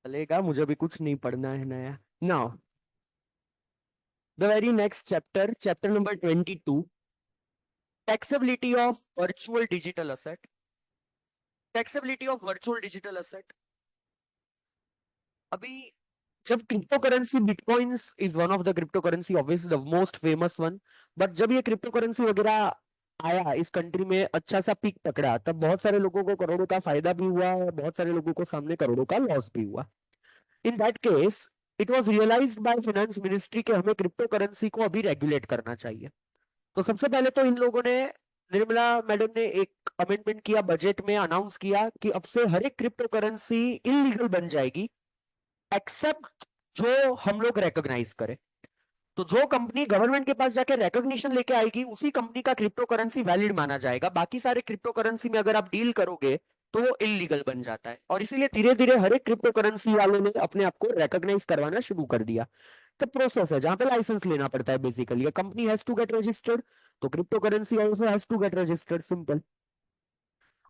चलेगा, मुझे भी कुछ नहीं पढ़ना है नया। Now the very next chapter, chapter number 22, taxability of virtual digital asset. Taxability of virtual digital asset. अभी जब crypto currency bitcoins is one of the crypto currency, obviously the most famous one, but जब ये crypto currency वगैरह आया इस country में, अच्छा सा पीक पकड़ा, तब बहुत सारे लोगों को करोड़ों का फायदा भी हुआ और बहुत सारे लोगों को सामने करोड़ों का लॉस भी हुआ। In that case it was realised by finance ministry कि हमें क्रिप्टो करेंसी को अभी रेगुलेट करना चाहिए। तो सबसे पहले तो इन लोगों ने, निर्मला मैडम ने एक अमेंडमेंट किया, बजट में अनाउंस किया कि अब से हर एक क्रिप्टो करेंसी इलीगल बन जाएगी एक्सेप्ट जो हम लोग रिकॉग्नाइज करें। तो जो कंपनी गवर्नमेंट के पास जाके रिकॉग्निशन लेके आएगी उसी कंपनी का क्रिप्टो करेंसी वैलिड माना जाएगा। बाकी सारे क्रिप्टो करेंसी में अगर आप डील करोगे तो वो इलीगल बन जाता है। और इसीलिए धीरे धीरे हर एक क्रिप्टो करेंसी वालों ने अपने आप को रिकॉग्नाइज करवाना शुरू कर दिया। तो प्रोसेस है जहां पे लाइसेंस लेना पड़ता है। Basically company has to get registered, तो cryptocurrency also has to get registered, simple.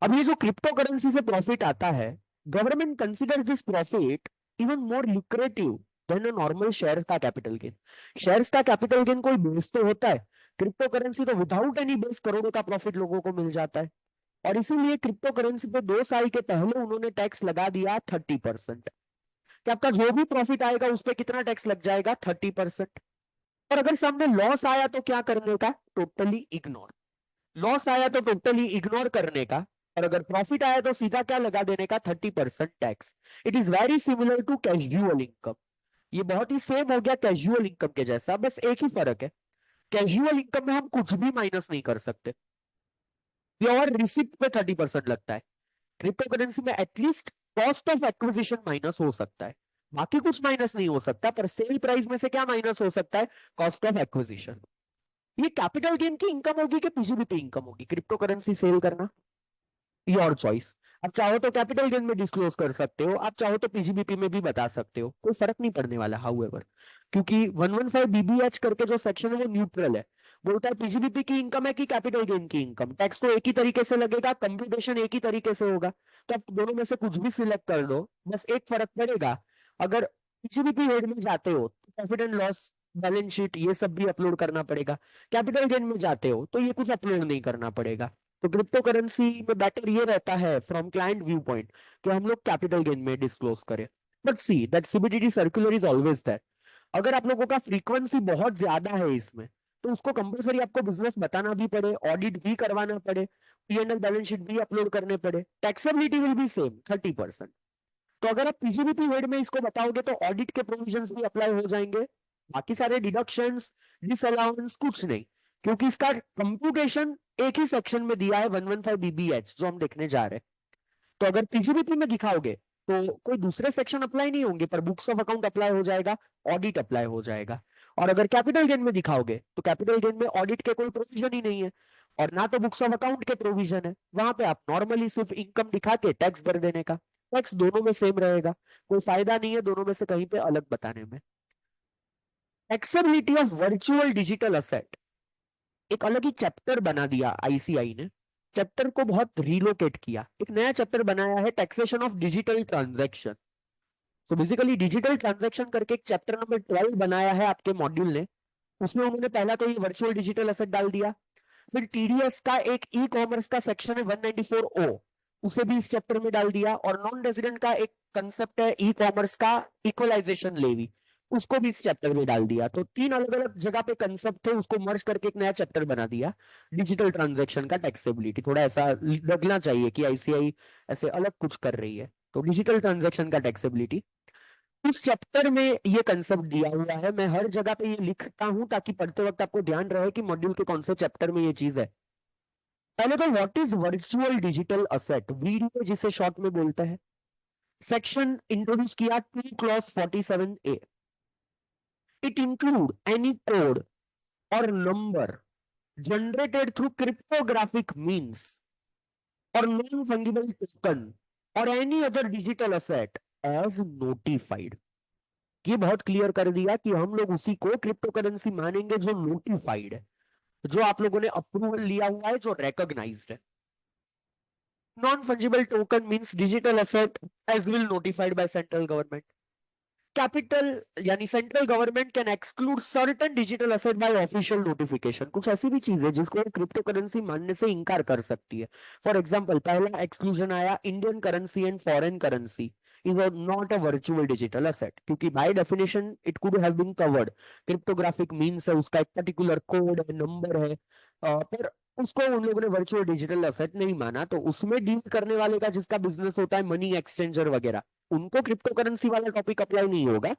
अब ये जो क्रिप्टो करेंसी से प्रॉफिट आता है, government consider this profit even more lucrative than a normal shares का कैपिटल गेन। शेयर्स का capital gain कोई बेस तो होता है, क्रिप्टो करेंसी तो विदाउट एनी बेस करोड़ों का प्रॉफिट लोगों को मिल जाता है। और इसीलिए क्रिप्टो करेंसी पे 2 साल के पहले उन्होंने टैक्स लगा दिया 30%। कि आपका जो भी प्रॉफिट आएगा उस पर कितना टैक्स लग जाएगा, 30%। और अगर सामने लॉस आया तो क्या करने का, टोटली इग्नोर। लॉस आया तो टोटली इग्नोर करने का, और अगर प्रॉफिट आया तो सीधा क्या लगा देने का, 30% tax. It is very similar to casual income. ये बहुत ही सेम हो गया कैजुअल इनकम के जैसा, बस एक ही फर्क है, कैजुअल इनकम में हम कुछ भी माइनस नहीं कर सकते, प्योर रिसिप्ट पे 30% लगता है। क्रिप्टो करेंसी में at least cost of acquisition minus हो सकता है, बाकी कुछ माइनस नहीं हो सकता। पर सेल प्राइस में से क्या माइनस हो सकता है, कॉस्ट ऑफ एक्विजिशन। ये कैपिटल गेन की इनकम होगी कि पीजीबीपी इनकम होगी, क्रिप्टो करेंसी सेल करना, योर चॉइस। आप चाहो तो कैपिटल गेन में डिस्क्लोज कर सकते हो, आप चाहो तो पीजीबीपी में भी बता सकते हो, कोई फर्क नहीं पड़ने वाला हाउएवर। क्योंकि 115 बीबीएच करके जो सेक्शन है वो न्यूट्रल है, बोलता है पीजीबीपी की इनकम है कि कैपिटल गेन की इनकम, टैक्स तो एक ही तरीके से लगेगा, कंप्यूटेशन एक ही तरीके से होगा। तो आप दोनों में से कुछ भी सिलेक्ट कर दो, बस एक फर्क पड़ेगा, अगर पीजीबीपी हेड में जाते हो तो profit and loss, balance sheet, ये सब भी अपलोड करना पड़ेगा। कैपिटल गेन में जाते हो तो ये कुछ अपलोड नहीं करना पड़ेगा। तो क्रिप्टो करेंसी में बेटर ये रहता है फ्रॉम क्लाइंट व्यू पॉइंट कि हम लोग कैपिटल गेन में डिस्क्लोज करें। But see that CBDT circular is always that, अगर आप लोगों का फ्रीक्वेंसी बहुत ज्यादा है इसमें, तो उसको कंपलसरी आपको बिजनेस बताना भी पड़े, ऑडिट भी करवाना पड़े, पीएनएल बैलेंस शीट भी अपलोड करने पड़े, टैक्सेबिलिटी विल बी सेम 30%। तो अगर आप पीजीबीपी हेड में इसको बताओगे तो ऑडिट के प्रोविजंस भी अप्लाई हो जाएंगे, बाकी सारे डिडक्शंस, डिसअलाउंस कुछ नहीं, क्योंकि इसका कंप्यूटेशन एक ही सेक्शन में दिया है 115 बीबीएच जो हम देखने जा रहे हैं। तो अगर पीजीबीपी में दिखाओगे तो कोई दूसरे सेक्शन अप्लाई नहीं होंगे, पर बुक्स ऑफ अकाउंट अप्लाई हो जाएगा, ऑडिट अप्लाई हो जाएगा। और अगर कैपिटल गेन में दिखाओगे तो कैपिटल गेन में ऑडिट के कोई प्रोविजन ही नहीं है, और ना तो बुक्स ऑफ अकाउंट के प्रोविजन है। वहां पे आप नॉर्मली सिर्फ इनकम दिखा के टैक्स भर देने का, टैक्स दोनों में सेम रहेगा, कोई फायदा नहीं है दोनों में से कहीं पे अलग बताने में। Taxability of virtual digital asset, एक अलग ही चैप्टर बना दिया आईसीआई ने। चैप्टर को बहुत रिलोकेट किया, एक नया चैप्टर बनाया है, taxation of digital transaction. So basically digital transaction करके एक चैप्टर नंबर 12 बनाया है आपके मॉड्यूल ने। उसमें उन्होंने पहला तो ये वर्चुअल डिजिटल एसेट डाल दिया, फिर टीडीएस का एक ई कॉमर्स का सेक्शन है 194 ओ, उसे भी इस चैप्टर में डाल दिया। और नॉन रेजिडेंट का एक कंसेप्ट है ई कॉमर्स का, इक्वलाइजेशन लेवी, उसको भी इस चैप्टर में डाल दिया। तो 3 अलग अलग जगह पे कंसेप्ट थे, उसको मर्ज करके एक नया चैप्टर बना दिया, डिजिटल ट्रांजैक्शन का टैक्सेबिलिटी। थोड़ा ऐसा लगना चाहिए कि आईसीआई ऐसे अलग कुछ कर रही है, तो डिजिटल ट्रांजैक्शन का टैक्सेबिलिटी इस चैप्टर में ये कंसेप्ट दिया हुआ है। मैं हर जगह पे ये लिखता हूं ताकि पढ़ते वक्त आपको ध्यान रहे कि मॉड्यूल के कौन से चैप्टर में ये चीज है। पहले तो what is virtual digital asset, VDA जिसे शॉर्ट में बोलते हैं। सेक्शन इंट्रोड्यूस किया 2 clause 47A, it include any code or number generated through cryptographic means or non fungible token or any other digital asset as notified. ये बहुत clear कर दिया कि हम लोग उसी को क्रिप्टो करेंसी मानेंगे जो नोटिफाइड है, जो आप लोगों ने अप्रूवल लिया हुआ है, जो रिकॉग्नाइज्ड है। Non-fungible token means digital asset as will notified by central government. Capital यानी central government can exclude certain digital asset by official notification. कुछ ऐसी भी चीज है जिसको क्रिप्टो करेंसी मानने से इनकार कर सकती है। फॉर एग्जांपल पहला एक्सक्लूजन आया, Indian currency and foreign currency is not a virtual digital asset, क्योंकि by definition it could have been covered. Cryptographic means है, उसका एक पर्टिकुलर कोड है, नंबर है, पर उसको उन लोगों ने वर्चुअल डिजिटल असेट नहीं माना। तो उसमें डील करने वाले का जिसका बिजनेस होता है मनी एक्सचेंजर वगैरह, उनको क्रिप्टो करेंसी वाला टॉपिक अप्लाई नहीं होगा।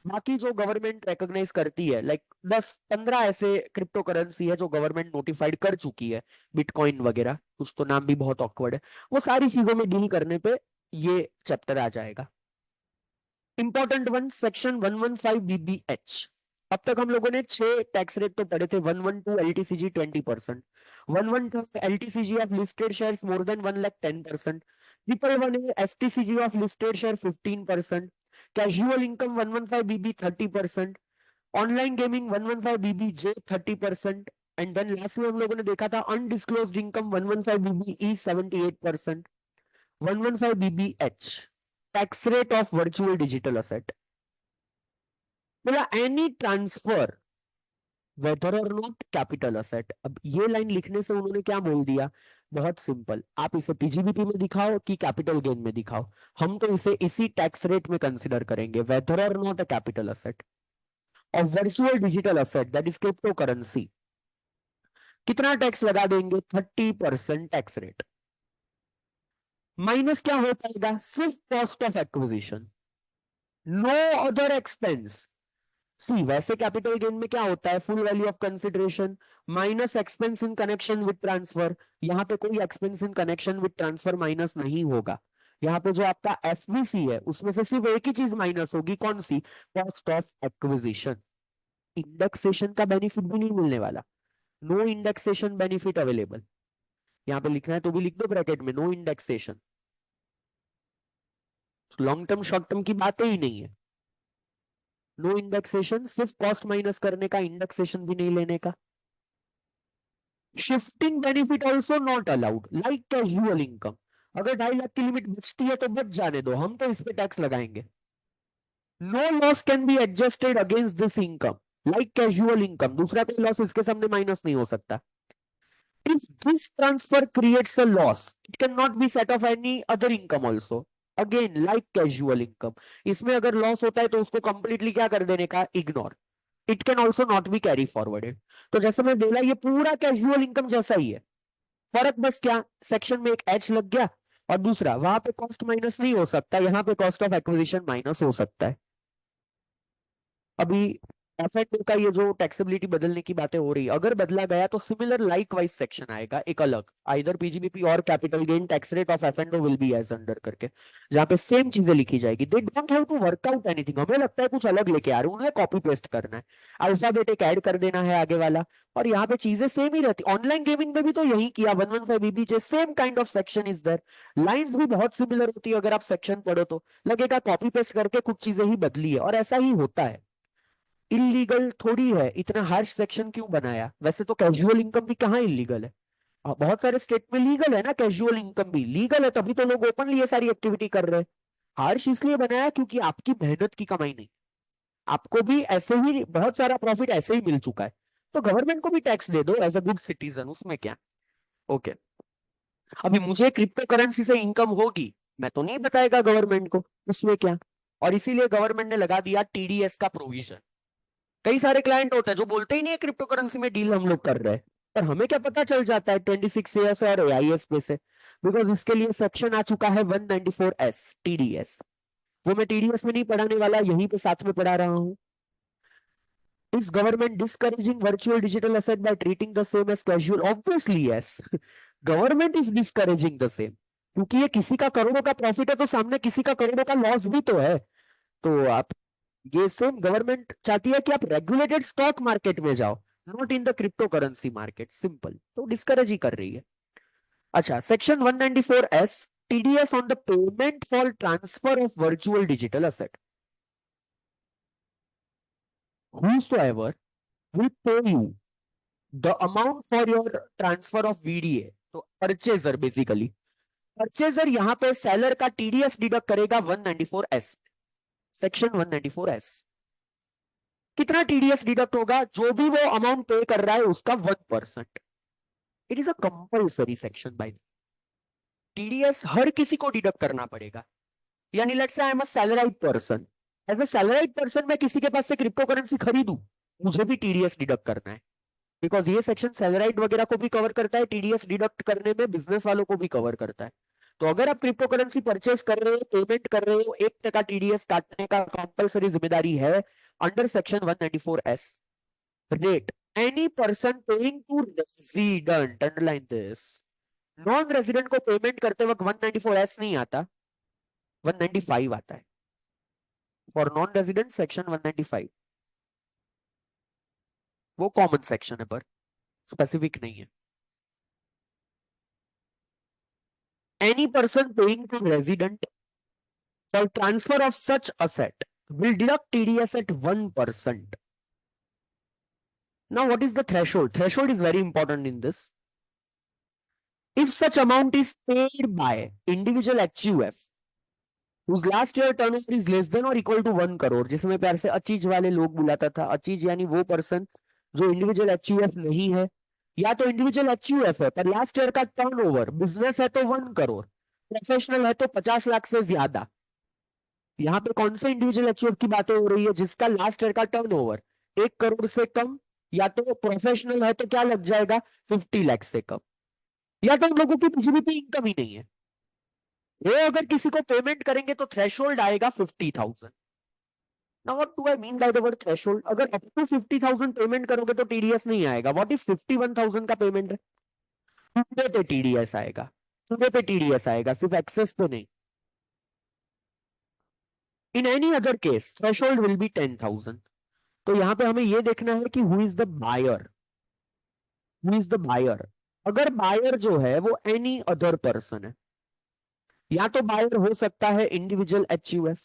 बाकी जो गवर्नमेंट रिकॉग्नाइज करती है, लाइक 10-15 ऐसे क्रिप्टो करेंसी है जो गवर्नमेंट नोटिफाइड कर चुकी है, बिटकॉइन वगैरह, कुछ तो नाम भी बहुत ऑकवर्ड है, वो सारी चीजों में डील करने पे ये चैप्टर आ जाएगा। Important one, section 115 बीबीएच। अब तक हम लोगों ने 6 टैक्स रेट तो पढ़े थे। 112 LTCG 20%, 112 LTCG of listed shares more than 1 lakh 10%, 111 STCG of listed share 15%, casual income 115 BB 30%, online gaming 115 BB J 30%, and then last में हम लोगों ने देखा था undisclosed income 115 BB E 78%, 115 BB H tax rate of virtual digital asset. बोला any transfer whether or not capital asset. अब ये line लिखने से उन्होंने क्या बोल दिया, बहुत सिंपल, आप इसे पीजीबीपी में दिखाओ कि कैपिटल गेन में दिखाओ, हम तो इसे इसी टैक्स रेट में कंसिडर करेंगे, weather or not a capital asset और virtual digital asset that is crypto currency. कितना टैक्स लगा देंगे, 30% टैक्स रेट। माइनस क्या हो पाएगा, सिर्फ cost of acquisition, no other expense. See वैसे कैपिटल गेन में क्या होता है, full value of consideration minus expense in connection with transfer. यहाँ पे कोई expense in connection with transfer minus नहीं होगा। यहाँ पे जो आपका एफवीसी है उसमें से सिर्फ एक ही चीज माइनस होगी, कौन सी, कॉस्ट ऑफ एक्विजिशन। इंडेक्सेशन का बेनिफिट भी नहीं मिलने वाला, नो इंडेक्सेशन बेनिफिट अवेलेबल। यहाँ पे लिखना है तो भी लिख दो ब्रैकेट में, no indexation. Long term short term की बातें ही नहीं है, नो इंडेक्सेशन, सिर्फ कॉस्ट माइनस करने का, इंडेक्सेशन भी नहीं लेने का। Shifting benefit also not allowed like casual income. अगर 2.5 लाख की लिमिट बचती है तो बच जाने दो, हम तो इस पे टैक्स लगाएंगे। No loss can be adjusted against this income like casual income, दूसरा कोई लॉस इसके सामने माइनस नहीं हो सकता। If this transfer creates a loss it can not be set off any other income also, again like casual income. इसमें अगर loss होता है तो उसको कंप्लीटली क्या कर देने का, ignore. It can also not be carry forwarded. तो जैसे मैं बोला ये पूरा कैजुअल इनकम जैसा ही है, फर्क बस क्या, सेक्शन में एक एच लग गया और दूसरा वहां पे कॉस्ट माइनस नहीं हो सकता, यहाँ पे कॉस्ट ऑफ एक्विजिशन माइनस हो सकता है। अभी एफ का ये जो टैक्सेबिलिटी बदलने की बातें हो रही है, अगर बदला गया तो सिमिलर लाइक वाइज सेक्शन आएगा एक अलग, either PGBP or capital gain tax rate of F and will be as under करके, जहाँ पे सेम चीजें लिखी जाएगी। They don't have to work out anything, हमें लगता है कुछ अलग लेके आ रहे हैं, उन्हें कॉपी पेस्ट करना है, अल्फाबेट एक ऐड कर देना है आगे वाला, और यहाँ पे चीजें सेम ही रहती। ऑनलाइन गेमिंग में भी तो यही किया, 115 BBJ same kind of section is there, lines भी बहुत सिमिलर होती है, अगर आप सेक्शन पढ़ो तो लगेगा कॉपी पेस्ट करके कुछ चीजें ही बदली है, और ऐसा ही होता है। इलीगल थोड़ी है, इतना हार्श सेक्शन क्यों बनाया, वैसे तो कैजुअल इनकम भी कहाँ इलीगल है, बहुत सारे स्टेट में लीगल है ना, कैजुअल इनकम भी लीगल है, तभी तो लोग ओपनली ये सारी एक्टिविटी कर रहे हैं। हार्श इसलिए बनाया क्योंकि आपकी मेहनत की कमाई नहीं, आपको भी ऐसे ही बहुत सारा प्रॉफिट ऐसे ही मिल चुका है, तो गवर्नमेंट को भी टैक्स दे दो एज अ गुड सिटीजन, उसमें क्या। ओके, अभी मुझे क्रिप्टो करेंसी से इनकम होगी, मैं तो नहीं बताएगा गवर्नमेंट को, उसमें क्या। और इसीलिए गवर्नमेंट ने लगा दिया टीडीएस का प्रोविजन। कई सारे क्लाइंट होते हैं जो बोलते ही नहीं है क्रिप्टो करेंसी में डील हम लोग कर रहे हैं, पर हमें क्या पता चल जाता है 26 और एआईएस पे से, बिकॉज इसके लिए सेक्शन आ चुका है 194 एस टीडीएस। वो मैं टीडीएस में नहीं पढ़ाने वाला, यहीं पे साथ में पढ़ा रहा हूं। Is government discouraging virtual digital asset by treating the same as casual, obviously yes. Government is discouraging the same, क्योंकि ये किसी का करोड़ों का प्रॉफिट है तो सामने किसी का करोड़ों का लॉस भी तो है। तो आप, ये सेम गवर्नमेंट चाहती है कि आप रेगुलेटेड स्टॉक मार्केट में जाओ, not in the crypto currency market, simple, तो डिस्करेज ही कर रही है। अच्छा, section 194 S, TDS on the payment for transfer of virtual digital asset. whosoever will pay you the amount for your transfer of VDA, तो purchaser basically, purchaser यहाँ पे seller का TDS deduct करेगा 194S, सेक्शन 194S। कितना TDS deduct होगा? जो भी वो अमाउंट पे कर रहा है उसका 1%। It is a compulsory section by. TDS हर किसी को डिडक्ट करना पड़ेगा। यानी let's say I am a salaried person, as a salaried person मैं किसी के पास से क्रिप्टो करेंसी खरीदूं, मुझे भी टीडीएस डिडक्ट करना है, बिकॉज ये सेक्शन सैलराइड वगैरह को भी कवर करता है, टीडीएस डिडक्ट करने में बिजनेस वालों को भी कवर करता है। तो अगर आप क्रिप्टो करेंसी परचेस कर रहे हो, पेमेंट कर रहे हो, 1% टीडीएस काटने का कंपल्सरी जिम्मेदारी है under section 194S। Rate any person paying to resident, underline this, non resident को पेमेंट करते वक्त 194S नहीं आता, 195 आता है। फॉर नॉन रेजिडेंट सेक्शन 195, वो कॉमन सेक्शन है पर स्पेसिफिक नहीं है। Any person paying to resident for transfer of such asset will deduct TDS at 1%. Now, what is the threshold? Threshold is very important in this. If such amount is paid by individual HUF whose last year turnover is less than or equal to 1 crore, जिसे मैं प्यार से अचीज वाले लोग बुलाता था, अचीज यानी वो पर्सन जो इंडिविजुअल HUF नहीं है, या तो इंडिविजुअल HUF है पर लास्ट ईयर का टर्नओवर बिजनेस है तो 1 करोड़, प्रोफेशनल है तो 50 लाख से ज्यादा। यहाँ पे कौन से इंडिविजुअल HUF की बातें हो रही है? जिसका लास्ट ईयर का टर्नओवर 1 करोड़ से कम, या तो प्रोफेशनल है तो क्या लग जाएगा 50 लाख से कम, या तो उन लोगों की बीजीबीपी इनकम ही नहीं है। वो अगर किसी को पेमेंट करेंगे तो थ्रेशोल्ड आएगा 50,000। Now what do I mean by the word threshold? अगर अप टू 50,000 पेमेंट करोगे तो टीडीएस नहीं आएगा। व्हाट इफ 51,000 का पेमेंट है? पूरे पे टीडीएस आएगा, पूरे पे टीडीएस आएगा, सिर्फ एक्सेस पे नहीं। In any other case threshold will be 10,000। तो यहां पे हमें यह देखना है कि who is the buyer, who is the buyer. अगर बायर जो है वो एनी अदर पर्सन है, या तो बायर हो सकता है इंडिविजुअल HUF।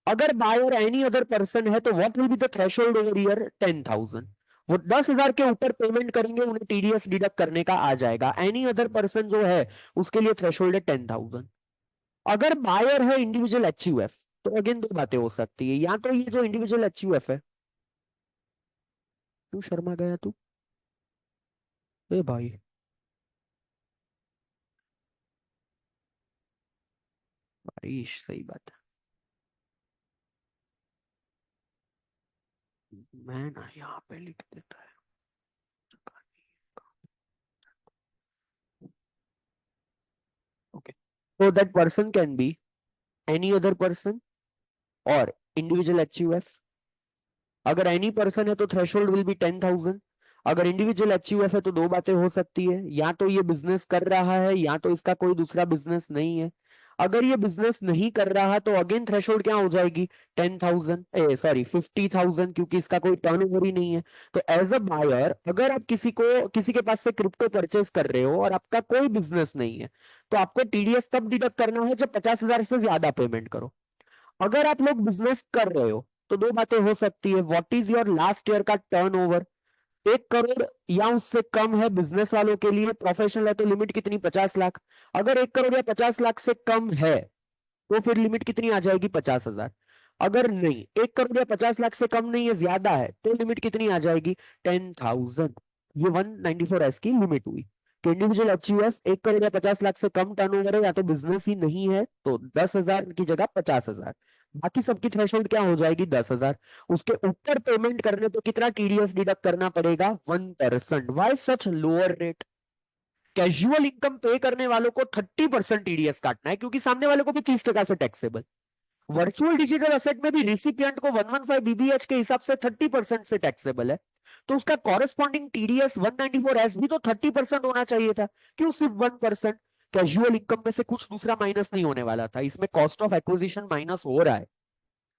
अगर बायर एनी अदर पर्सन है तो what will be the threshold over year? 10,000। वो 10,000 के ऊपर पेमेंट करेंगे उन्हें टीडीएस डिडक्ट करने का आ जाएगा। एनी अदर पर्सन जो है उसके लिए थ्रेशोल्ड है 10,000। अगर बायर है इंडिविजुअल HUF तो अगेन दो बातें हो सकती है, या तो ये जो इंडिविजुअल HUF है, तू शर्मा गया तू, ए भाई, बारिश सही बात है। मैं ना यहाँ पे लिख देता है। Okay, so that person can be any other person or individual HUF। अगर एनी पर्सन है तो थ्रेशोल्ड विल बी 10,000। अगर इंडिविजुअल HUF है तो दो बातें हो सकती है, या तो ये बिजनेस कर रहा है या तो इसका कोई दूसरा बिजनेस नहीं है। अगर ये बिजनेस नहीं कर रहा तो अगेन थ्रेशोल्ड क्या हो जाएगी? 10,000, सॉरी 50,000, क्योंकि इसका कोई टर्नओवर ही नहीं है। तो एज अ बायर अगर आप किसी के पास से क्रिप्टो परचेस कर रहे हो और आपका कोई बिजनेस नहीं है, तो आपको टीडीएस तब डिडक्ट करना है जब 50,000 से ज्यादा पेमेंट करो। अगर आप लोग बिजनेस कर रहे हो तो दो बातें हो सकती है। What is your last year का टर्नओवर? 1 करोड़ या उससे कम है बिजनेस वालों के लिए, प्रोफेशनल है तो लिमिट कितनी? 50 लाख। अगर 1 करोड़ या 50 लाख से कम है तो फिर लिमिट कितनी आ जाएगी? 50,000। अगर नहीं, 1 करोड़ या 50 लाख से कम नहीं है, ज्यादा है, तो लिमिट कितनी आ जाएगी? 10,000। ये 194S की लिमिट हुई कि इंडिविजुअल HUF 1 करोड़ या 50 लाख से कम टर्नओवर है या तो बिजनेस ही नहीं है तो 10,000 की जगह 50,000। बाकी सबकी थ्रेशोल्ड क्या हो जाएगी? 10,000। उसके ऊपर पेमेंट करने तो कितना टीडीएस डिडक्ट करना पड़ेगा? 1%। वाई सच लोअर रेट? कैजुअल इनकम पे करने वालों को 30% टीडीएस काटना है क्योंकि सामने वाले को भी 30% से टैक्सेबल। वर्चुअल डिजिटल असेट में भी रिसिपिएंट को 115 बीबीएच के हिसाब से 30% से टैक्सेबल है, तो उसका कॉरेस्पॉन्डिंग टीडीएस 194S भी तो 30% होना चाहिए था। क्यों सिर्फ 1%? कैजुअल इनकम में से कुछ दूसरा माइनस नहीं होने वाला था, इसमें कॉस्ट ऑफ एक्विजिशन माइनस हो रहा है।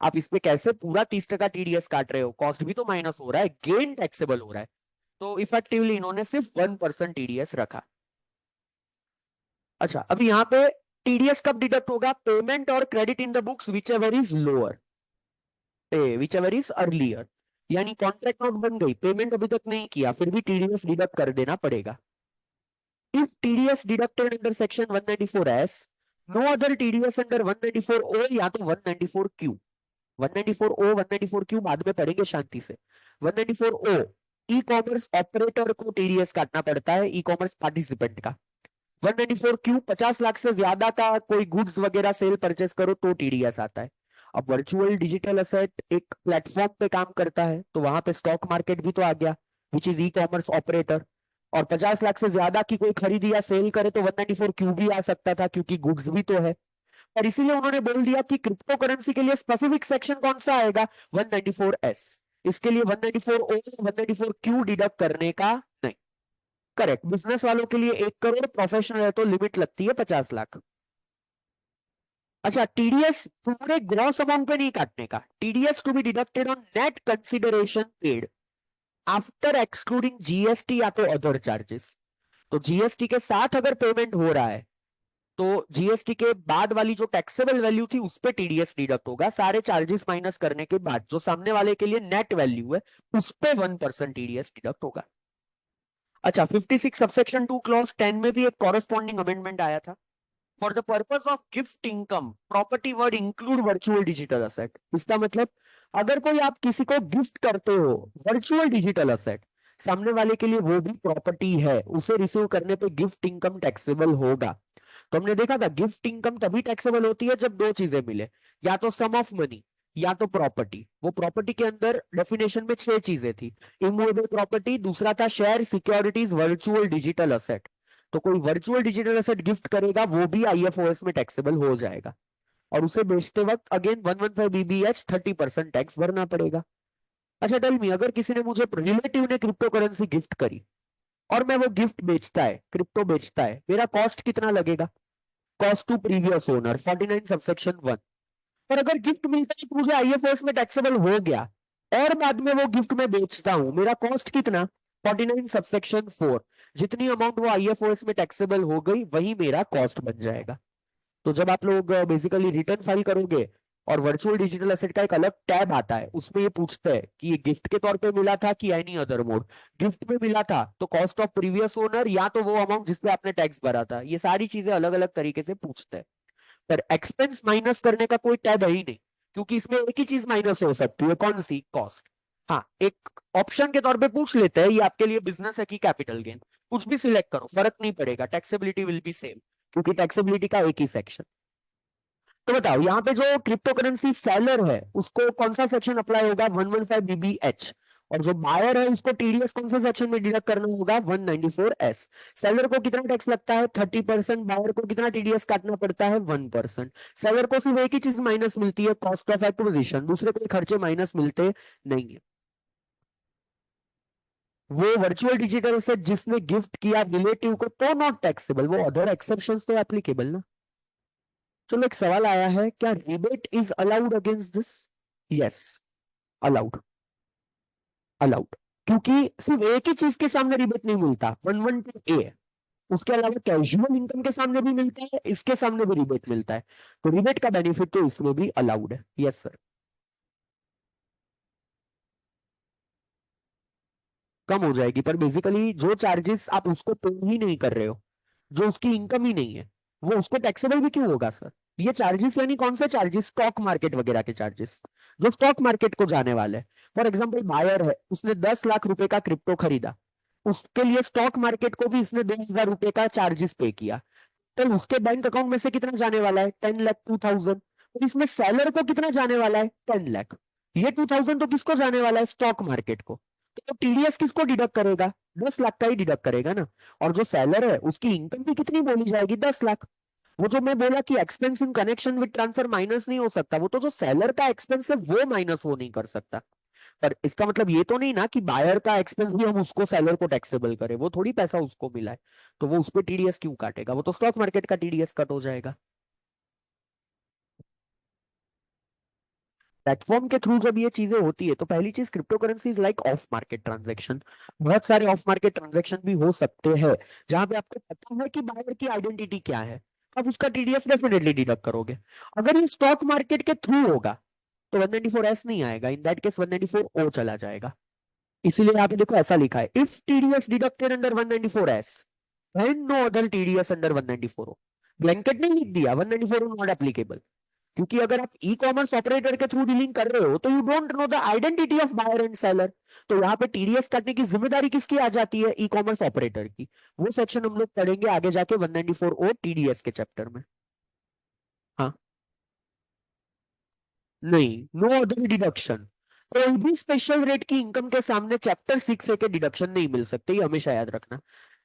आप इसमें कैसे पूरा 30% टीडीएस काट रहे हो? कॉस्ट भी तो माइनस हो रहा है, गेन टैक्सेबल हो रहा है। तो इफेक्टिवली इन्होंने सिर्फ 1% टीडीएस रखा। अच्छा, अभी यहाँ पे टीडीएस कब डिडक्ट होगा? पेमेंट और credit in the books which ever is lower, which ever is earlier. यानी कॉन्ट्रैक्ट नोट बन गई, पेमेंट अभी तक नहीं किया, फिर भी टीडीएस डिडक्ट कर देना पड़ेगा। if TDS deducted under section 194S, no other TDS under 194O या तो 194Q। 194O 194Q बाद में पढ़ेंगे शांति से। 194O ई कॉमर्स ऑपरेटर को टीडीएस काटना पड़ता है, ई कॉमर्स पार्टिसिपेंट का। 194Q 50 लाख से ज्यादा का कोई गुड्स वगैरह सेल परचेस करो तो टीडीएस आता है। अब वर्चुअल डिजिटल असेट एक प्लेटफॉर्म पे काम करता है तो वहां पे स्टॉक मार्केट भी तो आ गया, which is E commerce operator. और 50 लाख से ज्यादा की कोई खरीदी या सेल करे तो 194Q भी आ सकता था क्योंकि गुड्स भी तो है। और इसीलिए उन्होंने बोल दिया कि क्रिप्टो करेंसी के लिए स्पेसिफिक सेक्शन कौन सा आएगा, 194S। इसके लिए 194O 194Q डिडक्ट करने का नहीं। करेक्ट, बिजनेस वालों के लिए 1 करोड़, प्रोफेशनल है तो लिमिट लगती है 50 लाख। अच्छा, टीडीएस पूरे ग्रॉस अमाउंट पे नहीं काटने का, TDS to be deducted on net consideration paid after excluding GST या तो अदर चार्जेस। तो जीएसटी के साथ अगर पेमेंट हो रहा है तो जीएसटी के बाद वाली जो टैक्सेबल वैल्यू थी उस पे टीडीएस डिडक्ट होगा, सारे चार्जेस माइनस करने के बाद जो सामने वाले के लिए नेट वैल्यू है उस पे 1% टीडीएस डिडक्ट होगा। अच्छा, 56 सबसेक्शन 2 क्लॉज 10 में भी एक कॉरेस्पॉन्डिंग अमेंडमेंट आया था। For the purpose of gift income property word include virtual digital asset. इसका मतलब अगर कोई आप किसी को गिफ्ट करते हो वर्चुअल डिजिटल असेट, सामने वाले के लिए वो भी प्रॉपर्टी है, उसे रिसीव करने पे गिफ्ट इनकम टैक्सेबल होगा। तो हमने देखा था गिफ्ट इनकम तभी टैक्सेबल होती है जब दो चीजें मिले, या तो सम ऑफ मनी या तो प्रॉपर्टी। वो प्रॉपर्टी के अंदर डेफिनेशन में 6 चीजें थी, इमूवेबल प्रॉपर्टी, दूसरा था share, securities, virtual digital asset. तो कोई वर्चुअल डिजिटल एसेट गिफ्ट करेगा वो भी आईएफओएस में टैक्सेबल हो जाएगा, और उसे बेचते वक्त अगेन 115 बीबीएच 30% टैक्स भरना पड़ेगा। अच्छा टेल मी, अगर किसी ने मुझे रिलेटिव ने क्रिप्टो करेंसी गिफ्ट करी और मैं वो गिफ्ट बेचता है, क्रिप्टो बेचता है, मेरा कॉस्ट कितना लगेगा? Cost to previous owner 49 subsection 1। पर अगर गिफ्ट मिलता है तो मुझे आईएफओएस में टैक्सेबल हो गया, और बाद में वो गिफ्ट मैं बेचता हूं, मेरा कॉस्ट कितना? 49 सबसेक्शन 4। जितनी अमाउंट वो आईएफओएस में टैक्सेबल हो गई वही मेरा कॉस्ट बन जाएगा। तो जब आप लोग बेसिकली रिटर्न फाइल करोगे और वर्चुअल डिजिटल एसेट का एक अलग टैब आता है, उसमें ये पूछता है कि ये गिफ्ट के तौर पे मिला था कि एनी अदर मोड। गिफ्ट में मिला था तो कॉस्ट ऑफ प्रीवियस ओनर या तो वो अमाउंट जिसपे आपने टैक्स भरा था, ये सारी चीजें अलग अलग तरीके से पूछते हैं। पर एक्सपेंस माइनस करने का कोई टैब है ही नहीं, क्योंकि इसमें एक ही चीज माइनस हो सकती है, कौन सी? कॉस्ट। हाँ, एक ऑप्शन के तौर पे पूछ लेते हैं ये आपके लिए बिजनेस है कि कैपिटल गेन, कुछ भी सिलेक्ट करो फर्क नहीं पड़ेगा, टैक्सेबिलिटी विल बी सेम, क्योंकि टैक्सेबिलिटी का एक ही सेक्शन। तो बताओ यहाँ पे जो क्रिप्टो करेंसी सेलर है उसको कौन सा सेक्शन अप्लाई होगा? 115 बीबीएच। और जो बायर है उसको टीडीएस कौन सा सेक्शन में डिडक्ट करना होगा? 194S। सेलर को कितना टैक्स लगता है? 30%। बायर को कितना टीडीएस काटना पड़ता है? 1%। सेलर को सिर्फ एक ही चीज माइनस मिलती है, कॉस्ट ऑफ एक्विजिशन, दूसरे कोई खर्चे माइनस मिलते नहीं है। वो वर्चुअल डिजिटल एसेट जिसने गिफ्ट किया रिलेटिव को तो नॉट टैक्सेबल, वो अदर एक्सेप्शंस तो एप्लीकेबल ना। चलो एक सवाल आया है, क्या rebate is allowed against this? Yes, allowed, allowed. क्योंकि सिर्फ एक ही चीज के सामने रिबेट नहीं मिलता, 112A है, उसके अलावा कैजुअल इनकम के सामने भी मिलता है, इसके सामने भी रिबेट मिलता है, तो रिबेट का बेनिफिट तो इसमें भी अलाउड है। Yes sir. कम हो जाएगी, पर बेसिकली जो चार्जेस आप उसको पे ही नहीं कर रहे हो, जो उसकी इनकम ही नहीं है, वो उसको टैक्सेबल भी क्यों होगा सर? ये चार्जेस यानी कौन से चार्जेस? स्टॉक मार्केट वगैरह के चार्जेस, जो स्टॉक मार्केट को जाने वाले हैं। फॉर एग्जाम्पल बायर है, उसने 10 लाख रुपए का क्रिप्टो खरीदा, उसके लिए स्टॉक मार्केट को भी इसने 2,000 रुपए का चार्जेस पे किया, तो उसके बैंक अकाउंट में से कितना जाने वाला है? 10,02,000। तो इसमें सेलर को कितना जाने वाला है? 10 लाख। ये 2,000 तो किसको जाने वाला है? स्टॉक मार्केट को। तो टीडीएस किसको डिडक्ट करेगा? 10 लाख का ही डिडक्ट करेगा ना। और जो सेलर है उसकी इनकम भी कितनी बोली जाएगी? 10 लाख। वो जो मैं बोला कि expense in connection with transfer minus नहीं हो सकता, वो तो जो सेलर का एक्सपेंस है वो माइनस वो नहीं कर सकता। पर इसका मतलब ये तो नहीं ना कि बायर का एक्सपेंस भी हम उसको सेलर को टैक्सेबल करें, वो थोड़ी पैसा उसको मिला है, तो वो उस पर टीडीएस क्यों काटेगा? वो तो स्टॉक मार्केट का टीडीएस कट हो जाएगा। प्लेटफॉर्म के थ्रू जब ये चीजें होती है तो पहली चीज, crypto currency is like of market transaction. बहुत सारे ऑफ मार्केट ट्रांजेक्शन भी हो सकते हैं जहां पे आपको पता है कि बायर की आइडेंटिटी क्या है, आप उसका टीडीएस डेफिनेटली डिडक्ट करोगे। अगर ये स्टॉक मार्केट के थ्रू होगा तो 194S नहीं आएगा, इन दैट केस 194O चला जाएगा। इसीलिए यहाँ पे देखो ऐसा लिखा है, if TDS deducted under 194S and no other TDS under 194 हो। ब्लैंकेट नहीं लिख दिया 194 नॉट एप्लीकेबल, क्योंकि अगर आप ई कॉमर्स ऑपरेटर के थ्रू डीलिंग कर रहे हो तो you don't know the identity of buyer and seller. तो यहाँ पे टीडीएस काटने की जिम्मेदारी किसकी आ जाती है? ई कॉमर्स ऑपरेटर की। वो सेक्शन हम लोग पढ़ेंगे आगे जाके 194 ओ टीडीएस के चैप्टर में। हाँ, नहीं, नो अदर डिडक्शन। कोई भी स्पेशल रेट की इनकम के सामने चैप्टर 6 के डिडक्शन नहीं मिल सकते, ये हमेशा याद रखना।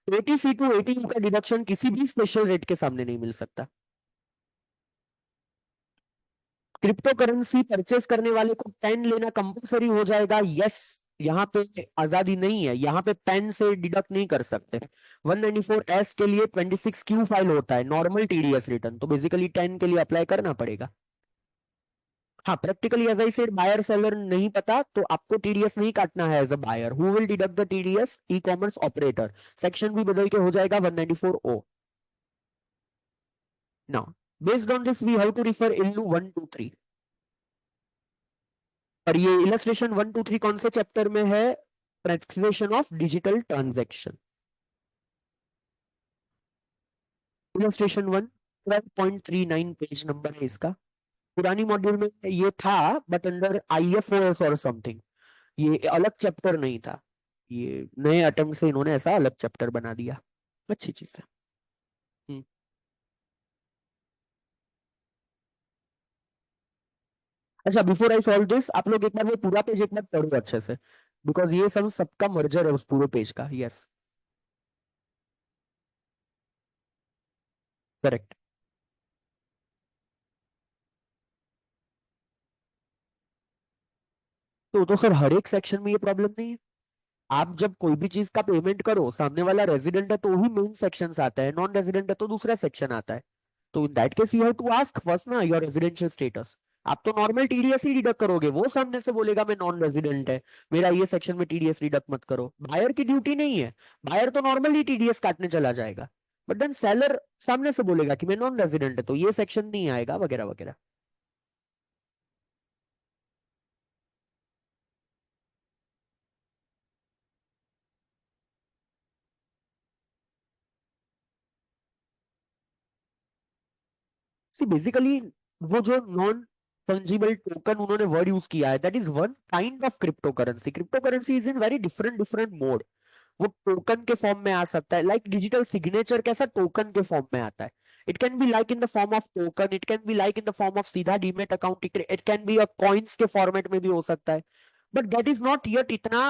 80C टू 80 का डिडक्शन किसी भी स्पेशल रेट के सामने नहीं मिल सकता। क्रिप्टो करेंसी परचेस करने वाले को पेन लेना कंपलसरी हो जाएगा, यस। यहाँ पे आजादी नहीं है, यहाँ पे पेन से डिडक्ट नहीं कर सकते। 194S के लिए 26Q फाइल होता है नॉर्मल टीडीएस रिटर्न, तो बेसिकली 10 के लिए अप्लाई करना पड़ेगा। हाँ, practically as I said buyer seller नहीं पता तो आपको टीडीएस नहीं काटना है as a buyer, who will deduct the TDS? E commerce operator. Section भी बदल के हो जाएगा 194O। Now based on this we have to refer into 123। और ये इलस्ट्रेशन 123 कौन से चैप्टर में है? Presentation of digital transaction. Illustration 1 12.39 page number है इसका। पुरानी मॉड्यूल में ये था बट अंडर आईएफओएस और समथिंग, ये अलग चैप्टर नहीं था। ये नए अटेम्प्ट से इन्होंने ऐसा अलग चैप्टर बना दिया। अच्छी चीज है। हम्म। अच्छा, बिफोर आई सॉल्व दिस आप लोग एक बार वो पूरा पेज एक बार पढ़ो अच्छे से, बिकॉज ये सब सबका मर्जर है उस पूरे पेज का। Yes, correct. तो सर हर एक सेक्शन में ये प्रॉब्लम नहीं है। आप जब कोई भी चीज का पेमेंट करो, सामने वाला रेजिडेंट है तो ही मेन सेक्शन आता है, नॉन रेजिडेंट है तो दूसरा सेक्शन आता है। तो in that case you have to ask first ना योर रेजिडेंशियल स्टेटस। आप तो नॉर्मल टीडीएस ही डिडक्ट करोगे, वो सामने से बोलेगा मैं नॉन रेजिडेंट है, मेरा ये सेक्शन में टीडीएस डिडक्ट मत करो। बायर की ड्यूटी नहीं है, बायर तो नॉर्मली टीडीएस काटने चला जाएगा। बट देन सेलर सामने से बोलेगा कि मैं नॉन रेजिडेंट है तो ये सेक्शन नहीं आएगा, वगैरह वगैरह। सी बेसिकली वो जो नॉन फंजिबल टोकन उन्होंने वर्ड यूज किया है, that is one kind of crypto currency. Crypto currency is in very different different mode. वो टोकन के फॉर्म में आ सकता है, लाइक डिजिटल सिग्नेचर कैसा टोकन के फॉर्म में आता है। It can be like in the form of token, it can be like in the form of सीधा demat account, it can be a coins के फॉर्मेट में भी हो सकता है। But that is not yet इतना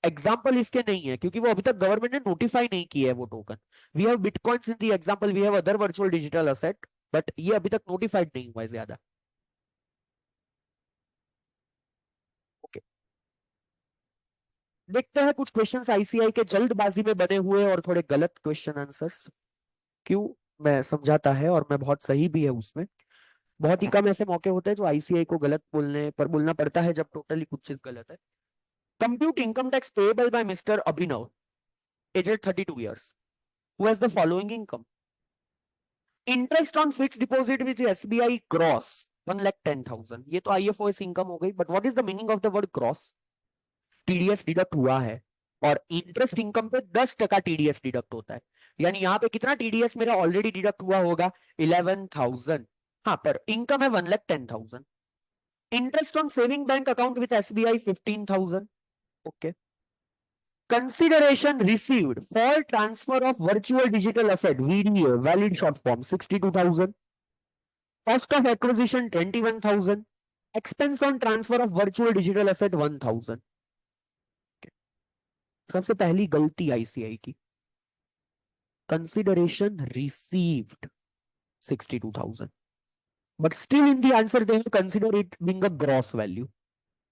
एग्जाम्पल इसके नहीं है, क्योंकि वो अभी तक गवर्नमेंट ने नोटिफाई नहीं किया है वो token. We have bitcoins in the example, we have other virtual digital asset, but ये अभी तक नोटिफाइड नहीं हुआ है ज्यादा। ओके, देखते हैं कुछ क्वेश्चंस आईसीआई के जल्दबाजी में बने हुए और थोड़े गलत क्वेश्चन आंसर्स। क्यों? मैं समझाता है और मैं बहुत सही भी है उसमें। बहुत ही कम ऐसे मौके होते हैं जो आईसीआई को गलत बोलने पर बोलना पड़ता है जब टोटली कुछ चीज गलत है। Compute income tax payable by mister Abhinav, aged 32 years, who has the following income: interest on fix deposit with SBI gross 1,10,000। ये तो आईएफओएस इनकम हो गई, but what is the meaning of the word gross? TDS deduct हुआ है और interest income पे 10% TDS deduct होता है, यानी यहाँ पे कितना टीडीएस मेरा ऑलरेडी डिडक्ट हुआ होगा? 11,000। हाँ, पर इनकम है 1,10,000। Interest on saving bank account with SBI 15,000। Okay. Consideration received for transfer of virtual digital asset VDA valid short form 62,000। Cost of acquisition 21,000। Expense on transfer of virtual digital asset 1,000। सबसे पहली गलती ICI की, consideration received 62,000, but still in the answer they have consider it being a gross value.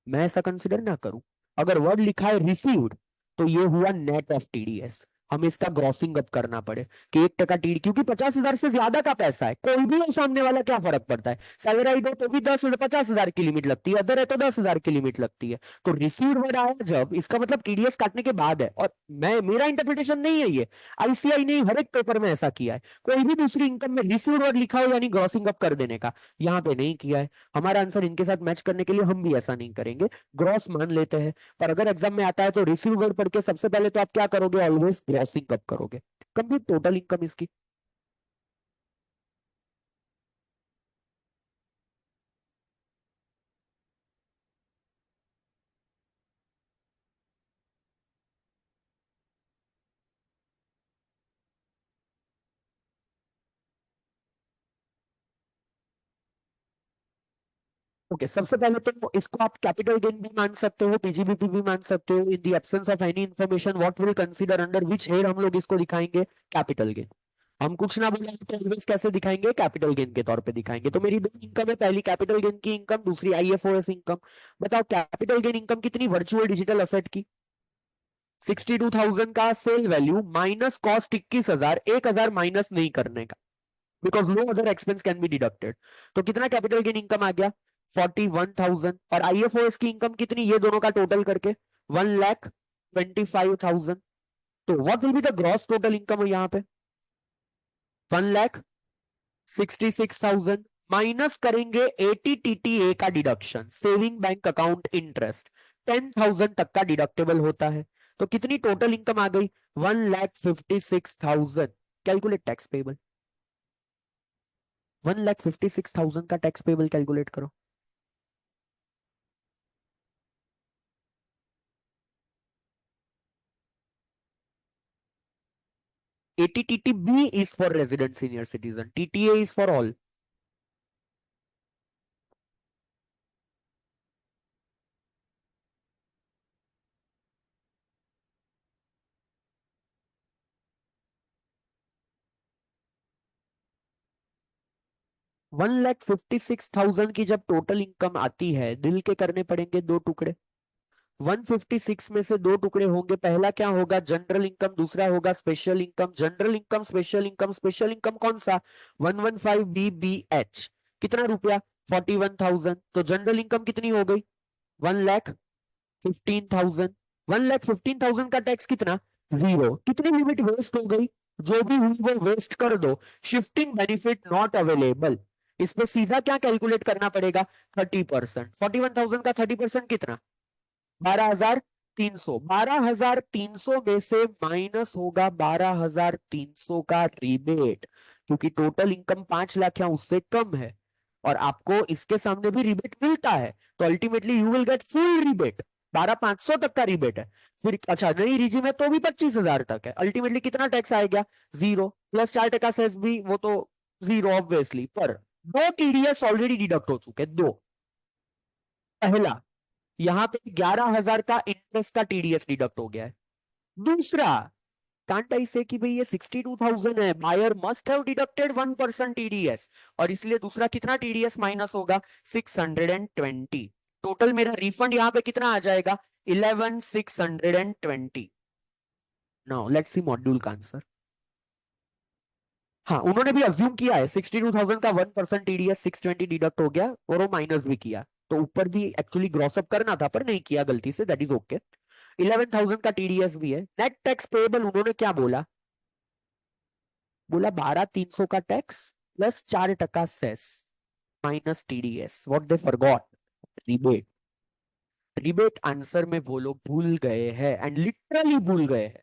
मैं ऐसा consider ना करूं। अगर word लिखा है रिसीव्ड तो ये हुआ नेट ऑफ टीडीएस, हमें इसका ग्रॉसिंग अप करना पड़े कि 1% टीडी, क्योंकि 50,000 से ज्यादा का पैसा है, कोई भी हो सामने वाला क्या फर्क पड़ता है? सैलराइड हो तो भी 50,000 की लिमिट लगती है, अदर है तो 10,000 की लिमिट लगती है। तो रिसीव्ड वर्ड आया जब, इसका मतलब टीडीएस काटने के बाद है। और मैं, मेरा इंटरप्रिटेशन नहीं है ये, आईसीआई ने हर एक पेपर में ऐसा किया है। कोई भी दूसरी इनकम में रिसीव्ड वर्ड लिखा हो यानी ग्रॉसिंग अप कर देने का, यहाँ पे नहीं किया है। हमारा आंसर इनके साथ मैच करने के लिए हम भी ऐसा नहीं करेंगे, ग्रॉस मान लेते हैं। पर अगर एग्जाम में आता है तो रिसीव वर्ड पढ़ के सबसे पहले तो आप क्या करोगे? ऑलवेज ग्रॉसिंग अप करोगे। कंप्लीट टोटल इनकम इसकी। ओके, सबसे पहले तो इसको आप कैपिटल गेन भी मान सकते हो, पीजीबीपी भी मान सकते हो। In the absence of any information what will consider under which head हम लोग इसको दिखाएंगे, कैपिटल गेन। हम कुछ ना बोले तो ऑलवेज कैसे दिखाएंगे, कैपिटल गेन के तौर पे दिखाएंगे। तो मेरी दो इनकम है, पहली कैपिटल गेन की इनकम, दूसरी आईएफओएस इनकम। बताओ कैपिटल गेन इनकम कितनी, वर्चुअल डिजिटल असेट की 62,000 का sale value minus cost 21,000, 1,000 minus नहीं करने का, because no other expense can be deducted. तो कितना कैपिटल गेन इनकम आ गया, 41,000। और आईएफओएस की इनकम कितनी, ये दोनों का टोटल करके 1,25,000। तो what will be the gross total income यहाँ पे, 1,66,000 माइनस करेंगे 80 TTA का deduction, saving bank account interest 10,000 तक का डिडक्टेबल होता है। तो कितनी टोटल इनकम आ गई, 1,56,000। कैलकुलेट टैक्स पेबल, 1,56,000 का टैक्स पेबल कैलकुलेट करो। 80 TTB is for resident senior citizen, TTA is for all। 1,56,000 की जब टोटल इनकम आती है, दिल के करने पड़ेंगे दो टुकड़े। 156 में से दो टुकड़े होंगे, पहला क्या होगा, जनरल इनकम, दूसरा होगा special income. General income, special income, special income कौन सा, 115BBH, कितना रुपया, 41,000। तो जनरल इनकम कितनी हो गई, 1,15,000। 1,15,000 का टैक्स कितना, जीरो। कितनी लिमिट वेस्ट हो गई, जो भी हुई वो वेस्ट कर दो। शिफ्टिंग बेनिफिट नॉट अवेलेबल, इस पे सीधा क्या कैलकुलेट करना पड़ेगा, 30%। 41,000 का 30% कितना, 12,300। 12,300 में से माइनस होगा 12,300 का रिबेट, क्योंकि टोटल इनकम 5 लाख या उससे कम है और आपको इसके सामने भी रिबेट मिलता है। तो ultimately you will get full rebate, 12,500 तक का रिबेट है। फिर अच्छा नई रिजिम है तो भी 25,000 तक है। अल्टीमेटली कितना टैक्स आएगा, जीरो, प्लस 4% सेस भी, वो तो जीरो ऑब्वियसली। पर दो टीडीएस ऑलरेडी डिडक्ट हो चुके, दो। पहला, यहां पे 11,000 का इंटरेस्ट का टीडीएस डिडक्ट हो गया है। दूसरा, कांट आई से कि भाई ये 62,000 है, buyer must have deducted 1% TDS, और इसलिए दूसरा कितना टीडीएस माइनस होगा, 620। टोटल मेरा रिफंड यहां पे कितना आ जाएगा, 11,620। नाउ लेट्स सी मॉड्यूल का आंसर। हाँ, उन्होंने भी अज्यूम किया है 62,000 का 1% टीडीएस 620 डिडक्ट हो गया, और वो माइनस भी किया। तो ऊपर भी एक्चुअली ग्रॉसअप करना था पर नहीं किया गलती से, दैट इज ओके। 11,000 का टीडीएस भी है। नेट टैक्स पेएबल उन्होंने क्या बोला, बोला 12,300 का tax plus 4% cess minus TDS. What they forgot, rebate. Rebate answer में वो लोग भूल गए हैं, एंड लिटरली भूल गए हैं।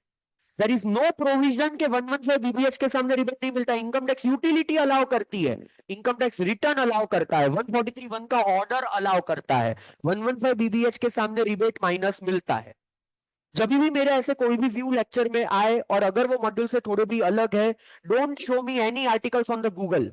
देयर इज नो प्रोविजन के 115 बीबीएच के सामने रिबेट नहीं मिलता। इनकम टैक्स यूटिलिटी अलाउ करती है, इनकम टैक्स रिटर्न अलाउ करता है, 143(1) का ऑर्डर अलाउ करता है, 115 बीबीएच के सामने रिबेट माइनस मिलता है। जब भी मेरे ऐसे कोई भी व्यू लेक्चर में आए और अगर वो मॉड्यूल से थोड़े भी अलग है, don't show me any articles on the Google,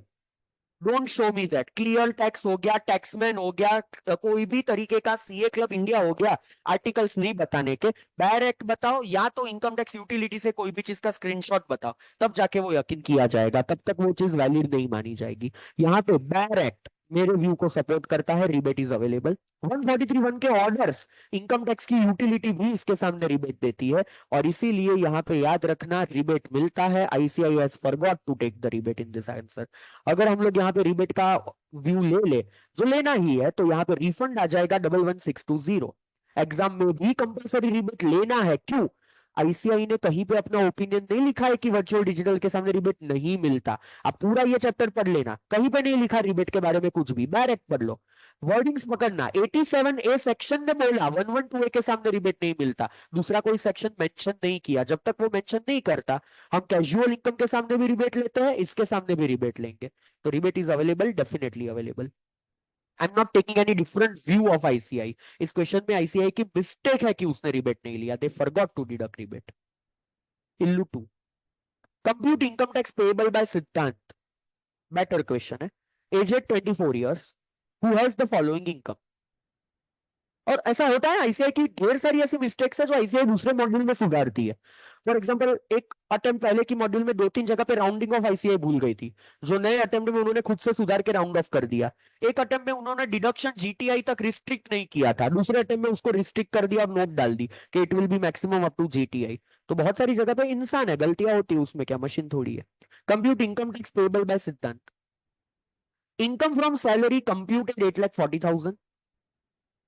don't show me that. Clear tax हो गया, टैक्समैन हो गया, कोई भी तरीके का सीए क्लब इंडिया हो गया, आर्टिकल्स नहीं बताने के। डायरेक्ट बताओ, या तो इनकम टैक्स यूटिलिटी से कोई भी चीज का स्क्रीनशॉट बताओ, तब जाके वो यकीन किया जाएगा, तब तक वो चीज वैलिड नहीं मानी जाएगी। यहाँ पे डायरेक्ट मेरे व्यू को सपोर्ट करता है, रिबेट इज अवेलेबल। 143(1) के ऑर्डर्स, इनकम टैक्स की यूटिलिटी भी इसके सामने रिबेट देती है, और इसीलिए यहाँ पे याद रखना रिबेट मिलता है। ICI has forgot to take the rebate in this answer. अगर हम लोग यहाँ पे रिबेट का व्यू ले ले, जो लेना ही है, तो यहाँ पे रिफंड आ जाएगा 11,1,620। एग्जाम में भी कंपलसरी रिबेट लेना है, क्यों, आईसीआई ने कहीं पे अपना ओपिनियन नहीं लिखा है कि वर्चुअल डिजिटल के सामने रिबेट नहीं मिलता। आप पूरा ये चैप्टर पढ़ लेना, कहीं पे नहीं लिखा रिबेट के बारे में कुछ भी, डायरेक्ट पढ़ लो। वर्डिंग्स पकड़ना, 87A सेक्शन ने बोला 112A के सामने रिबेट नहीं मिलता, दूसरा कोई सेक्शन मेंशन नहीं किया। जब तक वो मेंशन नहीं करता, हम कैजुअल इनकम के सामने भी रिबेट लेते हैं, इसके सामने भी रिबेट लेंगे। तो rebate is available, definitely available. I am not taking any different view of ICI. इस क्वेश्चन में आईसीआई की मिस्टेक है कि उसने रिबेट नहीं लिया, they forgot to deduct rebate. इल्लू 2, compute income tax payable by Siddhant. Better question है। Aged 24 years, who has the following income. और ऐसा होता है आईसीआई की ढेर सारी ऐसी मिस्टेक्स है जो आईसीआई दूसरे मॉड्यूल में सुधारती है। फॉर एग्जांपल, एक अटेम्प्ट पहले की मॉड्यूल में 2-3 जगह पे राउंडिंग ऑफ आईसीआई भूल गई थी, जो नए अटेम्प्ट में उन्होंने खुद से सुधार के राउंड ऑफ कर दिया। एक अटेम्प्ट में उन्होंने डिडक्शन जीटीआई तक रिस्ट्रिक्ट नहीं किया था, दूसरे अटेम्प्ट में उसको रिस्ट्रिक्ट कर दिया और नोट डाल दी कि it will be maximum up to GTI. तो बहुत सारी जगह पे इंसान है, गलतियां होती है, उसमें क्या मशीन थोड़ी है। Compute income tax payable by Siddhant. Income from salary computed 8,40,000।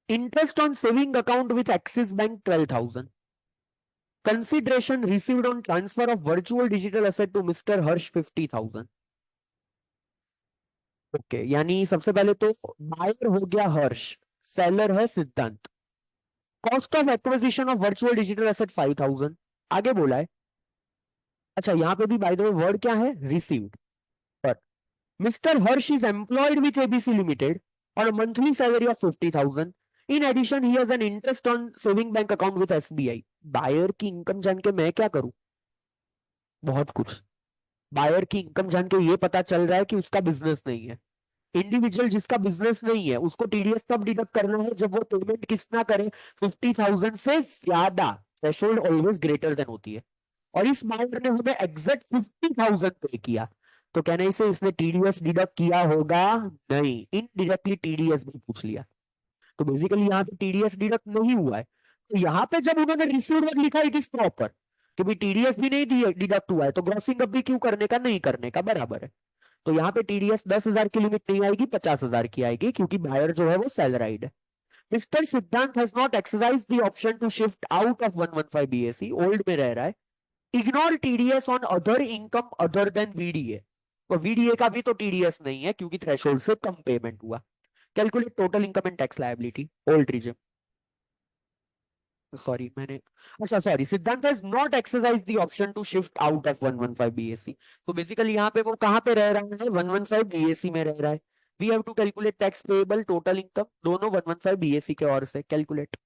Interest on saving account with Axis Bank 12,000. Consideration received on transfer of virtual digital asset to Mr. Harsh 50,000. Okay, यानी सबसे पहले तो बायर हो गया हर्ष, सेलर है सिद्धांत। Cost of acquisition of virtual digital asset 5,000। आगे बोला है, अच्छा यहाँ पे भी बाय द वे वर्ड क्या है, रिसीव्ड। पर mister Harsh is employed with ABC limited और monthly salary of 50,000। In addition he has an interest on saving bank account with SBI. Buyer की इनकम जान के मैं क्या करूं, बहुत कुछ। बायर की इनकम जान के ये पता चल रहा है कि उसका बिजनेस नहीं है। इंडिविजुअल जिसका बिजनेस नहीं है उसको टीडीएस तब डिडक्ट करना है जब वो पेमेंट कितना करे, 50,000 से ज्यादा। थ्रेशोल्ड ऑलवेज ग्रेटर देन होती है, और इस बायर ने हमें एग्जैक्ट 50,000 पे किया। तो कहने से इसने टीडीएस डिडक्ट किया होगा, नहीं, इनडायरेक्टली टीडीएस भी पूछ लिया। तो बेसिकली यहाँ पे टीडीएस डिडक्ट नहीं हुआ है। तो यहाँ पे जब उन्होंने रिसीव्ड लिखा इट इज प्रॉपर, कि भाई टीडीएस भी नहीं डिडक्ट हुआ है, तो ग्रॉसिंग अप भी क्यों करने का, नहीं करने का, बराबर है। तो यहाँ पे टीडीएस 10,000 की लिमिट नहीं आएगी, 50,000 की आएगी, क्योंकि बायर जो है वो सैलराइड है। Mister Siddhant has not exercise the option to shift out of 115 BSE, old में रह रहा है। Ignore TDS on other income other than VDA. तो वीडीए का भी तो टीडीएस नहीं है क्योंकि थ्रेशोल्ड से कम पेमेंट हुआ। Calculate total income and tax liability, old regime. Sorry मैंने, अच्छा sorry, Siddhant has not exercise the option to shift out of 115 BSE. तो बेसिकली यहाँ पे वो कहाँ पे रह रहा है, 115 बीएसई में रह रहा है। We have to calculate tax payable total income, दोनों 115 बीएसई के ओर से कैलकुलेट।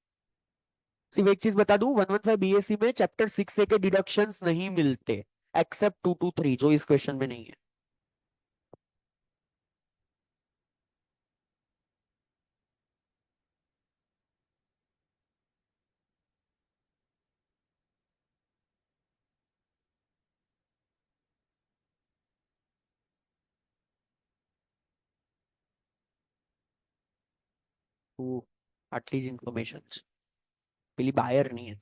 सिर्फ एक चीज बता दूं, 115 बीएसई में चैप्टर 6A के डिडक्शंस नहीं मिलते, एक्सेप्ट 223 जो इस क्वेश्चन में नहीं है। वो आटली इंफॉर्मेशन पहली बायर नहीं है।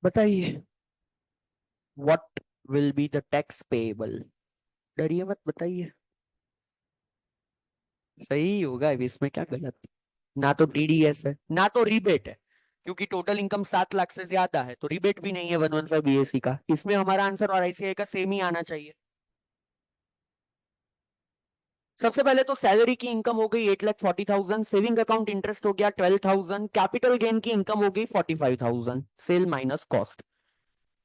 बताइए, what will be the tax payable. डरिए मत, बताइए, सही होगा अभी, इसमें क्या गलत। ना तो टीडीएस है ना तो रिबेट है, क्योंकि टोटल इनकम 7 लाख से ज्यादा है, तो रिबेट भी नहीं है 115 बीएसई का। इसमें हमारा आंसर और आईसीआई का सेम ही आना चाहिए। सबसे पहले तो सैलरी की इनकम हो गई 8,40,000, सेविंग अकाउंट इंटरेस्ट हो गया 12,000, कैपिटल गेन की इनकम हो गई 45,000, सेल माइनस कॉस्ट।